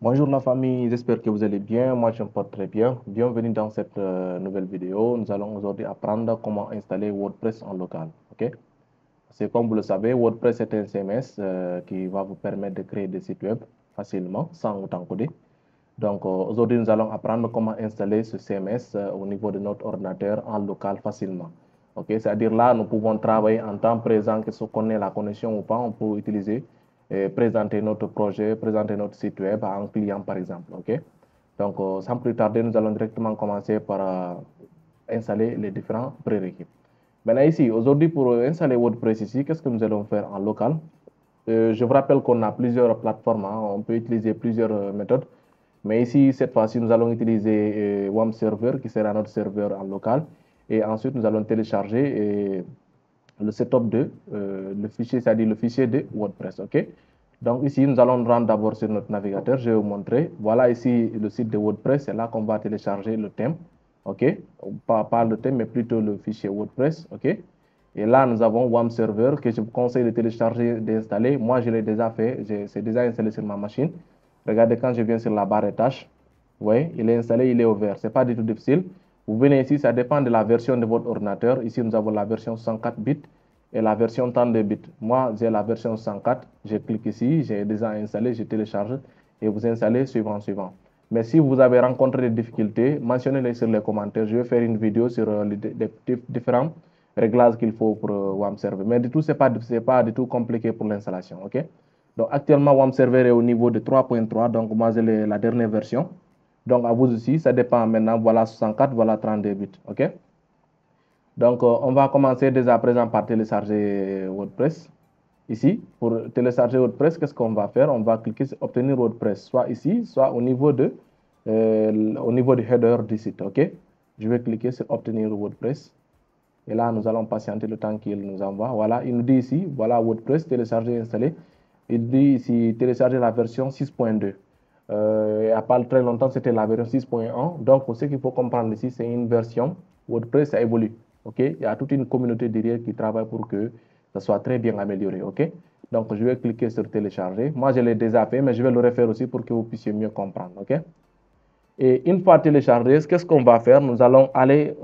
Bonjour la famille, j'espère que vous allez bien. Moi, je me porte très bien. Bienvenue dans cette nouvelle vidéo. Nous allons aujourd'hui apprendre comment installer WordPress en local. Ok? C'est comme vous le savez, WordPress est un CMS qui va vous permettre de créer des sites web facilement, sans autant coder. Donc, aujourd'hui, nous allons apprendre comment installer ce CMS au niveau de notre ordinateur en local facilement. Ok? C'est-à-dire là, nous pouvons travailler en temps présent, que ce qu'on ait la connexion ou pas, on peut utiliser et présenter notre projet, présenter notre site web à un client, par exemple. Ok? Donc, sans plus tarder, nous allons directement commencer par installer les différents prérequis. Maintenant, ici, aujourd'hui, pour installer WordPress ici, qu'est-ce que nous allons faire en local? Je vous rappelle qu'on a plusieurs plateformes, hein, on peut utiliser plusieurs méthodes. Mais ici, cette fois-ci, nous allons utiliser WAM Server, qui sera notre serveur en local. Et ensuite, nous allons télécharger le setup de le fichier, c'est-à-dire le fichier de WordPress. OK? Donc ici, nous allons rendre d'abord sur notre navigateur. Je vais vous montrer. Voilà ici le site de WordPress. C'est là qu'on va télécharger le thème. OK? Pas le thème, mais plutôt le fichier WordPress. OK? Et là, nous avons WAM Server que je vous conseille de télécharger, d'installer. Moi, je l'ai déjà fait. C'est déjà installé sur ma machine. Regardez quand je viens sur la barre des tâches. Vous voyez, il est installé, il est ouvert. Ce n'est pas du tout difficile. Vous venez ici, ça dépend de la version de votre ordinateur. Ici, nous avons la version 104 bits et la version 32 bits. Moi, j'ai la version 104. Je clique ici, j'ai déjà installé, je télécharge et vous installez suivant. Mais si vous avez rencontré des difficultés, mentionnez-les sur les commentaires. Je vais faire une vidéo sur les différents réglages qu'il faut pour WAM Server. Mais du tout, ce n'est pas du tout compliqué pour l'installation. OK? Donc, actuellement, WAM Server est au niveau de 3.3. Donc, moi, j'ai la dernière version. Donc, à vous aussi, ça dépend maintenant. Voilà 64, voilà 32 bits. OK? Donc, on va commencer dès à présent par télécharger WordPress. Ici, pour télécharger WordPress, qu'est-ce qu'on va faire? On va cliquer sur Obtenir WordPress, soit ici, soit au niveau du header du site. OK? Je vais cliquer sur Obtenir WordPress. Et là, nous allons patienter le temps qu'il nous envoie. Voilà, il nous dit ici, voilà WordPress, télécharger, installer. Il dit ici, télécharger la version 6.2. Il n'y a pas très longtemps, c'était la version 6.1. Donc, ce qu'il faut comprendre ici, c'est une version. WordPress, ça évolue. OK? Il y a toute une communauté derrière qui travaille pour que ça soit très bien amélioré. OK? Donc, je vais cliquer sur télécharger. Moi, je l'ai déjà fait, mais je vais le refaire aussi pour que vous puissiez mieux comprendre. OK? Et une fois téléchargé, qu'est-ce qu'on va faire? Nous allons aller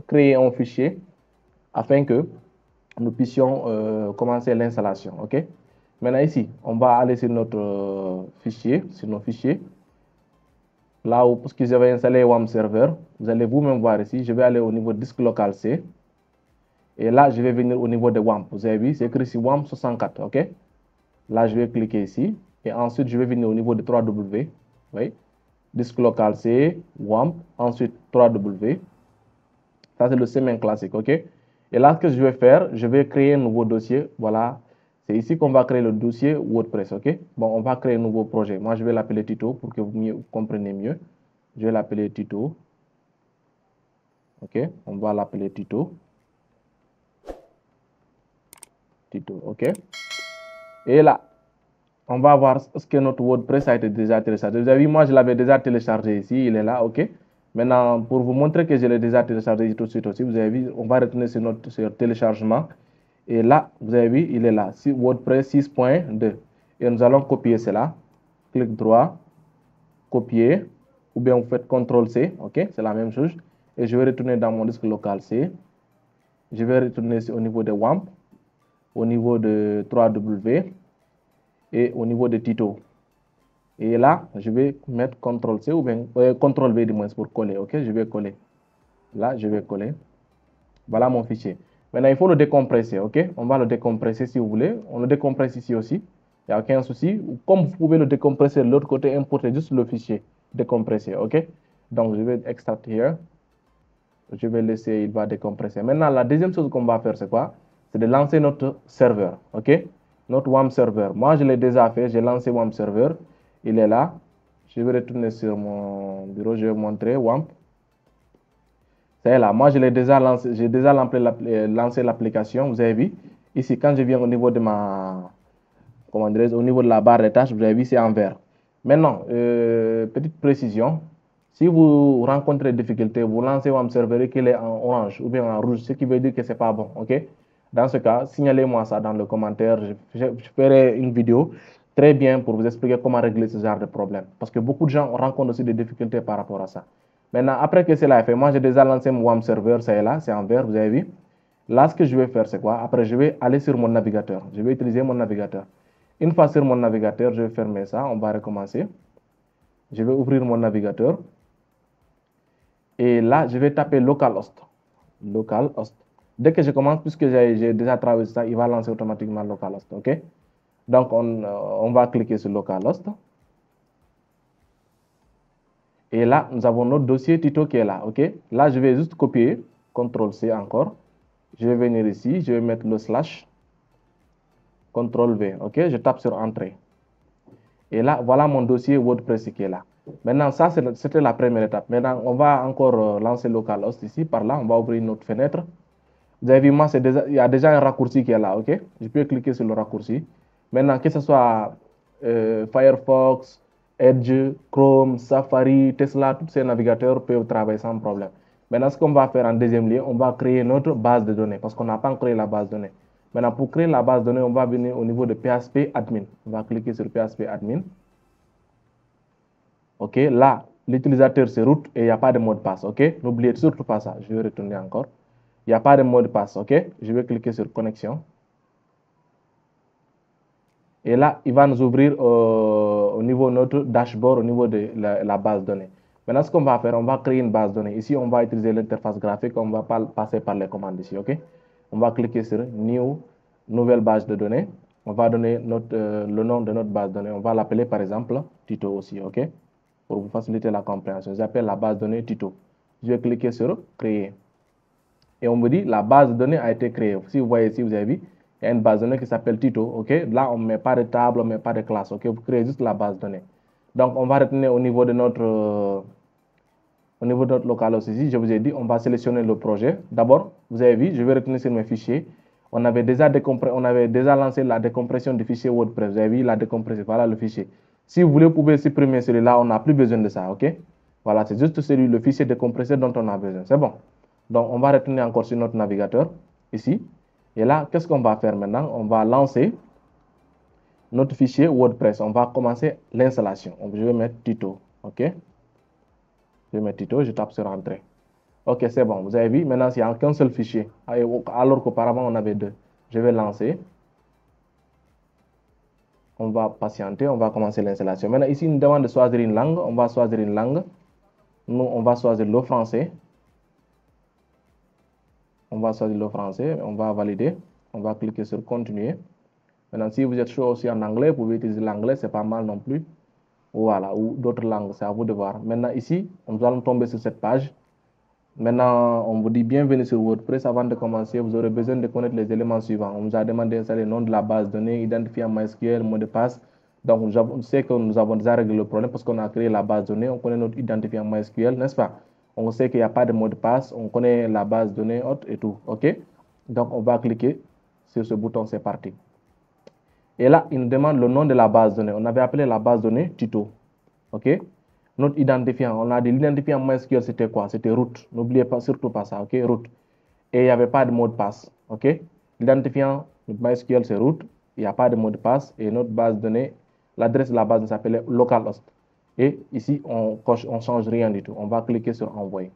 créer un fichier afin que nous puissions commencer l'installation. OK? Maintenant, ici, on va aller sur notre fichier, sur nos fichiers. Là où, parce que j'avais installé WAM Server, vous allez vous-même voir ici, je vais aller au niveau disque local C. Et là, je vais venir au niveau de WAMP. Vous avez vu, c'est écrit ici WAMP 64. OK? Là, je vais cliquer ici. Et ensuite, je vais venir au niveau de 3W. Oui. Disque local C, WAMP, ensuite 3W. Ça, c'est le chemin classique. OK? Et là, ce que je vais faire, je vais créer un nouveau dossier. Voilà. C'est ici qu'on va créer le dossier WordPress. OK? Bon, on va créer un nouveau projet. Moi, je vais l'appeler Tuto pour que vous compreniez mieux. Je vais l'appeler Tuto. OK? On va l'appeler Tuto. Tuto. OK? Et là, on va voir ce que notre WordPress a été déjà téléchargé. Vous avez vu, moi, je l'avais déjà téléchargé ici. Il est là. OK? Maintenant, pour vous montrer que je l'ai déjà téléchargé tout de suite aussi, vous avez vu, on va retourner sur notre téléchargement. Et là, vous avez vu, il est là, WordPress 6.2. Et nous allons copier cela. Clic droit, copier, ou bien vous faites CTRL-C, OK? C'est la même chose. Et je vais retourner dans mon disque local C. Je vais retourner au niveau de WAMP, au niveau de 3W et au niveau de Tuto. Et là, je vais mettre CTRL-C ou bien CTRL-V du moins pour coller, OK? Je vais coller. Là, je vais coller. Voilà mon fichier. Maintenant, il faut le décompresser, OK? On va le décompresser si vous voulez. On le décompresse ici aussi. Il n'y a aucun souci. Comme vous pouvez le décompresser de l'autre côté, importez juste le fichier décompressé, OK? Donc, je vais extract here. Je vais laisser, il va décompresser. Maintenant, la deuxième chose qu'on va faire, c'est quoi? C'est de lancer notre serveur, OK? Notre WAM serveur. Moi, je l'ai déjà fait. J'ai lancé WAM serveur. Il est là. Je vais retourner sur mon bureau. Je vais montrer WAMP. C'est là. Moi, je l'ai déjà lancé. J'ai déjà lancé l'application. Vous avez vu? Ici, quand je viens au niveau de comment dirais-je, au niveau de la barre des tâches, vous avez vu, c'est en vert. Maintenant, petite précision. Si vous rencontrez des difficultés, vous lancez WAM serveur et qu'il est en orange ou bien en rouge, ce qui veut dire que ce n'est pas bon. OK? Dans ce cas, signalez-moi ça dans le commentaire. Je ferai une vidéo très bien pour vous expliquer comment régler ce genre de problème. Parce que beaucoup de gens rencontrent aussi des difficultés par rapport à ça. Maintenant, après que cela est fait, moi j'ai déjà lancé mon WAM serveur, ça est là, c'est en vert, vous avez vu. Là, ce que je vais faire, c'est quoi? Après, je vais aller sur mon navigateur. Je vais utiliser mon navigateur. Une fois sur mon navigateur, je vais fermer ça. On va recommencer. Je vais ouvrir mon navigateur. Et là, je vais taper localhost. Localhost. Dès que je commence, puisque j'ai déjà travaillé ça, il va lancer automatiquement localhost. OK? Donc, on va cliquer sur localhost. Et là, nous avons notre dossier Tito qui est là. OK? Là, je vais juste copier. CTRL-C encore. Je vais venir ici. Je vais mettre le slash. CTRL-V. OK? Je tape sur Entrée. Et là, voilà mon dossier WordPress qui est là. Maintenant, ça, c'était la première étape. Maintenant, on va encore lancer localhost ici. Par là, on va ouvrir une autre fenêtre. Vous avez vu, moi, il y a déjà un raccourci qui est là. OK? Je peux cliquer sur le raccourci. Maintenant, que ce soit Firefox, Edge, Chrome, Safari, Tesla, tous ces navigateurs peuvent travailler sans problème. Maintenant, ce qu'on va faire en deuxième lieu, on va créer notre base de données parce qu'on n'a pas créé la base de données. Maintenant, pour créer la base de données, on va venir au niveau de PHP Admin. On va cliquer sur PHP Admin. OK, là, l'utilisateur c'est root et il n'y a pas de mot de passe. OK, n'oubliez surtout pas ça. Je vais retourner encore. Il n'y a pas de mot de passe. OK, je vais cliquer sur connexion. Et là, il va nous ouvrir au niveau de notre dashboard, au niveau de la base de données. Maintenant, ce qu'on va faire, on va créer une base de données. Ici, on va utiliser l'interface graphique. On ne va pas passer par les commandes ici. OK, on va cliquer sur New, nouvelle base de données. On va donner le nom de notre base de données. On va l'appeler par exemple Tito aussi. OK, pour vous faciliter la compréhension. J'appelle la base de données Tito. Je vais cliquer sur Créer. Et on me dit la base de données a été créée. Si vous voyez ici, vous avez vu, il y a une base de données qui s'appelle Tito. OK, là, on ne met pas de table, on ne met pas de classe. OK, vous créez juste la base de données. Donc, on va retenir au niveau de notre localhost ici, je vous ai dit, on va sélectionner le projet. D'abord, vous avez vu, je vais retenir sur mes fichiers. On avait déjà lancé la décompression du fichier WordPress. Vous avez vu la décompression, voilà le fichier. Si vous voulez, vous pouvez supprimer celui-là, on n'a plus besoin de ça, OK? Voilà, c'est juste le fichier décompressé dont on a besoin. C'est bon. Donc, on va retenir encore sur notre navigateur, ici. Et là, qu'est-ce qu'on va faire maintenant? On va lancer notre fichier WordPress. On va commencer l'installation. Je vais mettre Tito, OK? Je vais mettre Tito, je tape sur Entrée. OK, c'est bon. Vous avez vu, maintenant, il n'y a qu'un seul fichier, alors qu'auparavant, on avait deux. Je vais lancer. On va patienter, on va commencer l'installation. Maintenant, ici, il nous demande de choisir une langue. On va choisir une langue. Nous, on va choisir le français. On va choisir le français. On va valider. On va cliquer sur Continuer. Maintenant, si vous êtes chaud aussi en anglais, vous pouvez utiliser l'anglais. C'est pas mal non plus. Voilà, ou d'autres langues. C'est à vous de voir. Maintenant, ici, nous allons tomber sur cette page. Maintenant, on vous dit bienvenue sur WordPress. Avant de commencer, vous aurez besoin de connaître les éléments suivants. On nous a demandé d'installer le nom de la base de données, identifiant MySQL, mot de passe. Donc, on sait que nous avons déjà réglé le problème parce qu'on a créé la base de données. On connaît notre identifiant MySQL, n'est-ce pas? On sait qu'il n'y a pas de mot de passe. On connaît la base de données haute et tout. OK? Donc, on va cliquer sur ce bouton. C'est parti. Et là, il nous demande le nom de la base de données. On avait appelé la base de données Tito. OK? Notre identifiant, on a dit l'identifiant MySQL, c'était quoi? C'était root. N'oubliez pas, surtout pas ça, OK? Root. Et il n'y avait pas de mot de passe, OK? L'identifiant MySQL, c'est root. Il n'y a pas de mot de passe. Et notre base de données, l'adresse de la base s'appelait localhost. Et ici, on ne change rien du tout. On va cliquer sur Envoyer.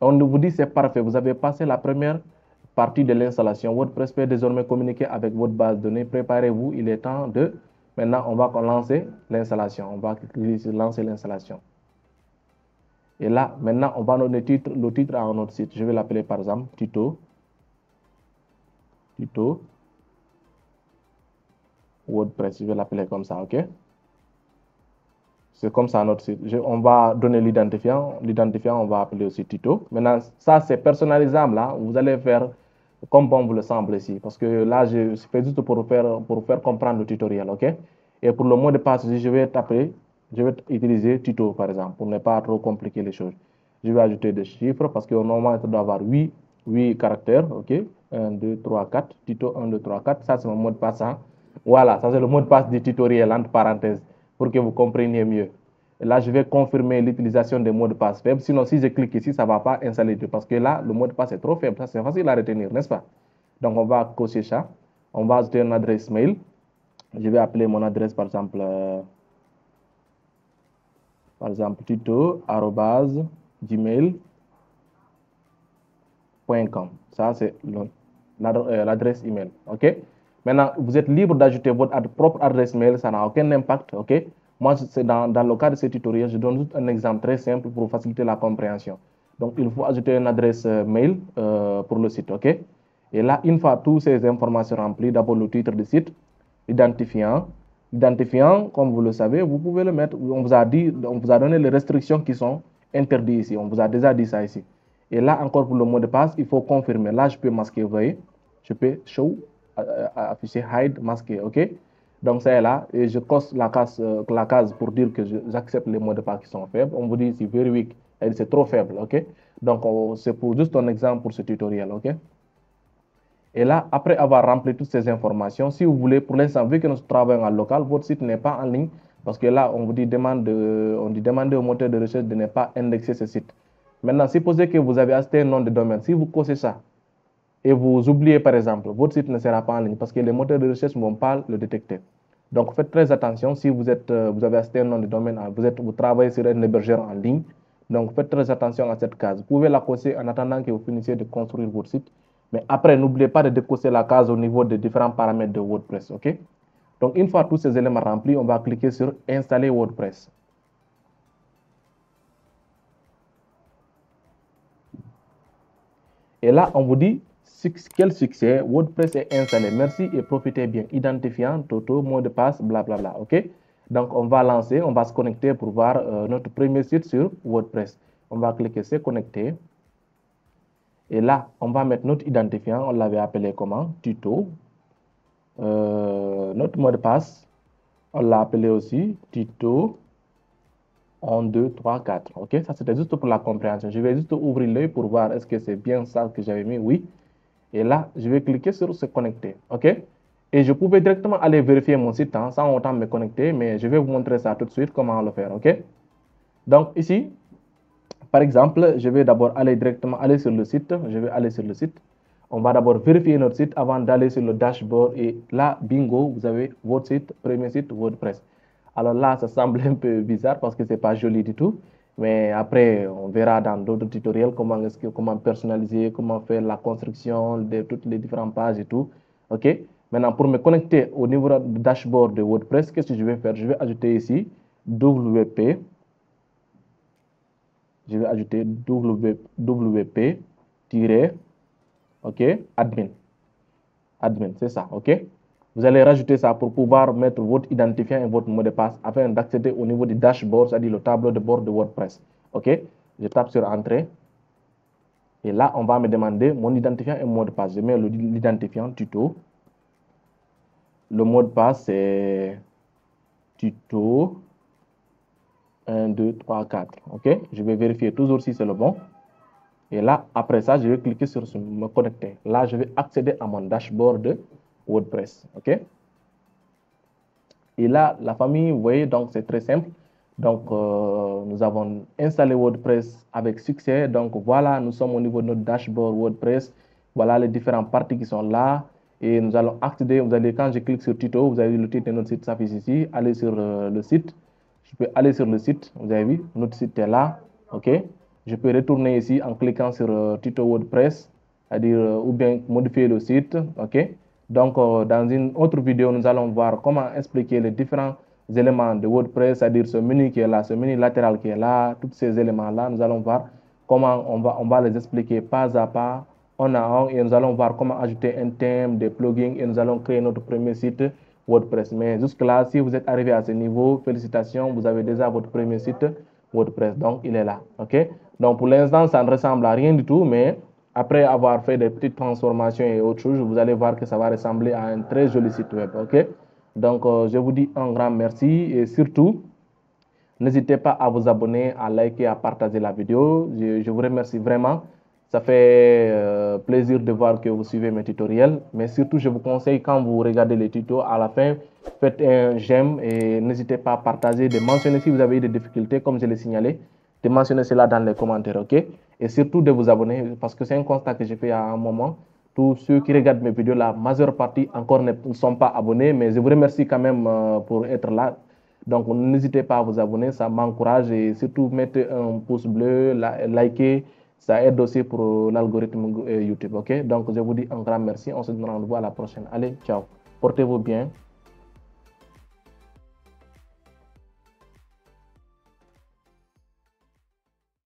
On vous dit c'est parfait. Vous avez passé la première partie de l'installation. WordPress peut désormais communiquer avec votre base de données. Préparez-vous, il est temps de... Maintenant, on va lancer l'installation. On va cliquer sur lancer l'installation. Et là, maintenant, on va donner le titre à notre site. Je vais l'appeler par exemple Tito WordPress. Je vais l'appeler comme ça, OK? C'est comme ça notre site. On va donner l'identifiant. L'identifiant, on va appeler aussi Tito. Maintenant, ça, c'est personnalisable. Là. Vous allez faire comme bon vous le semble ici. Parce que là, je fais juste pour faire comprendre le tutoriel, OK? Et pour le mot de passe, je vais utiliser Tito, par exemple, pour ne pas trop compliquer les choses. Je vais ajouter des chiffres parce que normalement, ça doit avoir 8 caractères, OK? 1, 2, 3, 4. Tito 1, 2, 3, 4. Ça, c'est mon mot de passe. Hein? Voilà, ça, c'est le mot de passe du tutoriel, entre parenthèses, pour que vous compreniez mieux. Et là, je vais confirmer l'utilisation des mots de passe faibles. Sinon, si je clique ici, ça ne va pas installer parce que là, le mot de passe est trop faible. Ça, c'est facile à retenir, n'est-ce pas? Donc, on va cocher ça. On va ajouter une adresse mail. Je vais appeler mon adresse, par exemple tuto@gmail.com. Ça, c'est l'adresse email. OK? Maintenant, vous êtes libre d'ajouter votre propre adresse mail, ça n'a aucun impact. OK? Moi, c'est dans le cas de ce tutoriel, je donne juste un exemple très simple pour faciliter la compréhension. Donc, il faut ajouter une adresse mail pour le site. OK? Et là, une fois toutes ces informations remplies, d'abord le titre du site, l'identifiant. L'identifiant, comme vous le savez, vous pouvez le mettre. On vous a donné les restrictions qui sont interdites ici. On vous a déjà dit ça ici. Et là, encore pour le mot de passe, il faut confirmer. Là, je peux masquer, vous voyez. Je peux show, afficher, hide, masquer. OK? Donc, ça est là. Et je coche la case pour dire que j'accepte les mots de passe qui sont faibles. On vous dit ici, very weak. C'est trop faible. OK? Donc, c'est pour juste un exemple pour ce tutoriel. OK? Et là, après avoir rempli toutes ces informations, si vous voulez, pour l'instant, vu que nous travaillons en local, votre site n'est pas en ligne, parce que là, on vous dit demandez au moteur de recherche de ne pas indexer ce site. Maintenant, supposez que vous avez acheté un nom de domaine. Si vous cochez ça et vous oubliez, par exemple, votre site ne sera pas en ligne parce que les moteurs de recherche ne vont pas le détecter. Donc, faites très attention si vous avez acheté un nom de domaine, vous travaillez sur un hébergeur en ligne. Donc, faites très attention à cette case. Vous pouvez la cocher en attendant que vous finissiez de construire votre site. Mais après, n'oubliez pas de décocher la case au niveau des différents paramètres de WordPress. OK? Donc, une fois tous ces éléments remplis, on va cliquer sur Installer WordPress. Et là, on vous dit quel succès, WordPress est installé. Merci et profitez bien. Identifiant, Toto, mot de passe, blablabla. OK? Donc, on va lancer, on va se connecter pour voir notre premier site sur WordPress. On va cliquer sur connecter. Et là, on va mettre notre identifiant. On l'avait appelé comment? Tuto. Notre mot de passe, on l'a appelé aussi tuto 1, 2, 3, 4. OK? Ça, c'était juste pour la compréhension. Je vais juste ouvrir l'œil pour voir est-ce que c'est bien ça que j'avais mis. Oui. Et là, je vais cliquer sur se connecter. OK? Et je pouvais directement aller vérifier mon site sans autant me connecter, mais je vais vous montrer ça tout de suite, comment le faire. OK? Donc, ici, par exemple, je vais d'abord aller sur le site. Je vais aller sur le site. On va d'abord vérifier notre site avant d'aller sur le dashboard. Et là, bingo, vous avez votre site, premier site WordPress. Alors là, ça semble un peu bizarre parce que ce n'est pas joli du tout. Mais après, on verra dans d'autres tutoriels comment personnaliser, comment faire la construction de toutes les différentes pages et tout. OK? Maintenant, pour me connecter au niveau du dashboard de WordPress, qu'est-ce que je vais faire? Je vais ajouter ici WP. Je vais ajouter WP OK, admin. Admin, c'est ça, OK? Vous allez rajouter ça pour pouvoir mettre votre identifiant et votre mot de passe afin d'accéder au niveau du dashboard, c'est-à-dire le tableau de bord de WordPress. OK? Je tape sur Entrée. Et là, on va me demander mon identifiant et mon mot de passe. Je mets l'identifiant tuto. Le mot de passe, c'est tuto 1, 2, 3, 4. OK? Je vais vérifier toujours si c'est le bon. Et là, après ça, je vais cliquer sur me connecter. Là, je vais accéder à mon dashboard de WordPress. OK? Et là, la famille, vous voyez, donc c'est très simple. Donc, nous avons installé WordPress avec succès. Donc, voilà, nous sommes au niveau de notre dashboard WordPress. Voilà les différentes parties qui sont là. Et nous allons accéder, quand je clique sur tuto, vous avez vu le titre de notre site s'affiche ici. Allez sur le site. Je peux aller sur le site. Vous avez vu, notre site est là. OK? Je peux retourner ici en cliquant sur tuto WordPress, c'est-à-dire ou bien modifier le site. OK? Donc, dans une autre vidéo, nous allons voir comment expliquer les différents éléments de WordPress, c'est-à-dire ce menu qui est là, ce menu latéral qui est là, tous ces éléments-là. Nous allons voir comment on va les expliquer pas à pas, un à un, et nous allons voir comment ajouter un thème, des plugins, et nous allons créer notre premier site WordPress. Mais jusque-là, si vous êtes arrivé à ce niveau, félicitations, vous avez déjà votre premier site WordPress. Donc, il est là. OK? Donc, pour l'instant, ça ne ressemble à rien du tout, mais après avoir fait des petites transformations et autres choses, vous allez voir que ça va ressembler à un très joli site web. OK? Donc, je vous dis un grand merci et surtout, n'hésitez pas à vous abonner, à liker, à partager la vidéo. Je vous remercie vraiment. Ça fait plaisir de voir que vous suivez mes tutoriels. Mais surtout, je vous conseille, quand vous regardez les tutos, à la fin, faites un j'aime et n'hésitez pas à partager, de mentionner si vous avez eu des difficultés, comme je l'ai signalé, de mentionner cela dans les commentaires, OK? Et surtout de vous abonner, parce que c'est un constat que j'ai fait à un moment. surtout ceux qui regardent mes vidéos, la majeure partie encore ne sont pas abonnés, mais je vous remercie quand même pour être là. Donc, n'hésitez pas à vous abonner, ça m'encourage et surtout mettez un pouce bleu, likez, ça aide aussi pour l'algorithme YouTube, ok? Donc, je vous dis un grand merci, on se donne rendez-vous à la prochaine. Allez, ciao, portez-vous bien.